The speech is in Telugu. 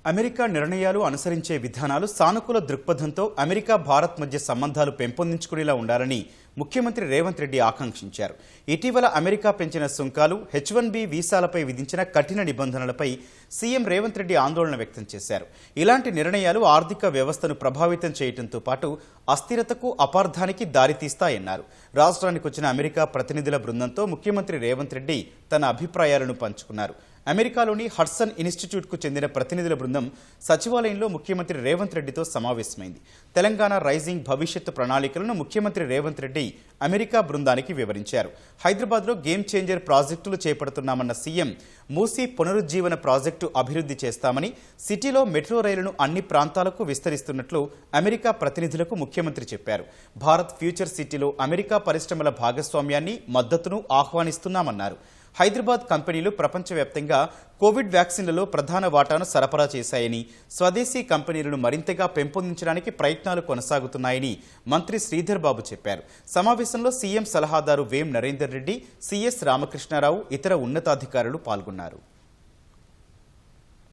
అమెరికా నిర్ణయాలు అనుసరించే విధానాలు సానుకూల దృక్పథంతో అమెరికా భారత్ మధ్య సంబంధాలు పెంపొందించుకునేలా ఉండాలని ముఖ్యమంత్రి రేవంత్ రెడ్డి ఆకాంక్షించారు. ఇటీవల అమెరికా పెంచిన సుంకాలు, H1B వీసాలపై విధించిన కఠిన నిబంధనలపై సీఎం రేవంత్ రెడ్డి ఆందోళన వ్యక్తం చేశారు. ఇలాంటి నిర్ణయాలు ఆర్థిక వ్యవస్థను ప్రభావితం చేయడంతో పాటు అస్థిరతకు, అపార్థానికి దారితీస్తాయన్నారు. రాష్ట్రానికి వచ్చిన అమెరికా ప్రతినిధుల బృందంతో ముఖ్యమంత్రి రేవంత్ రెడ్డి తన అభిప్రాయాలను పంచుకున్నారు. అమెరికాలోని హడ్సన్ ఇన్స్టిట్యూట్కు చెందిన ప్రతినిధుల బృందం సచివాలయంలో ముఖ్యమంత్రి రేవంత్ రెడ్డితో సమావేశమైంది. తెలంగాణ రైజింగ్ భవిష్యత్తు ప్రణాళికలను ముఖ్యమంత్రి రేవంత్ రెడ్డి అమెరికా బృందానికి వివరించారు. హైదరాబాద్లో గేమ్ చేంజర్ ప్రాజెక్టులు చేపడుతున్నామన్న సీఎం మూసీ పునరుజ్జీవన ప్రాజెక్టు అభివృద్ధి చేస్తామని, సిటీలో మెట్రో రైలును అన్ని ప్రాంతాలకు విస్తరిస్తున్నట్లు అమెరికా ప్రతినిధులకు ముఖ్యమంత్రి చెప్పారు. భారత్ ఫ్యూచర్ సిటీలో అమెరికా పరిశ్రమల భాగస్వామ్యాన్ని, మద్దతును ఆహ్వానిస్తున్నామన్నారు. హైదరాబాద్ కంపెనీలు ప్రపంచవ్యాప్తంగా కోవిడ్ వ్యాక్సిన్లలో ప్రధాన వాటాను సరఫరా చేశాయని, స్వదేశీ కంపెనీలను మరింతగా పెంపొందించడానికి ప్రయత్నాలు కొనసాగుతున్నాయని మంత్రి శ్రీధర్ బాబు చెప్పారు. సమావేశంలో సీఎం సలహాదారు వేం నరేందర్ రెడ్డి, సిఎస్ రామకృష్ణారావు, ఇతర ఉన్నతాధికారులు పాల్గొన్నారు.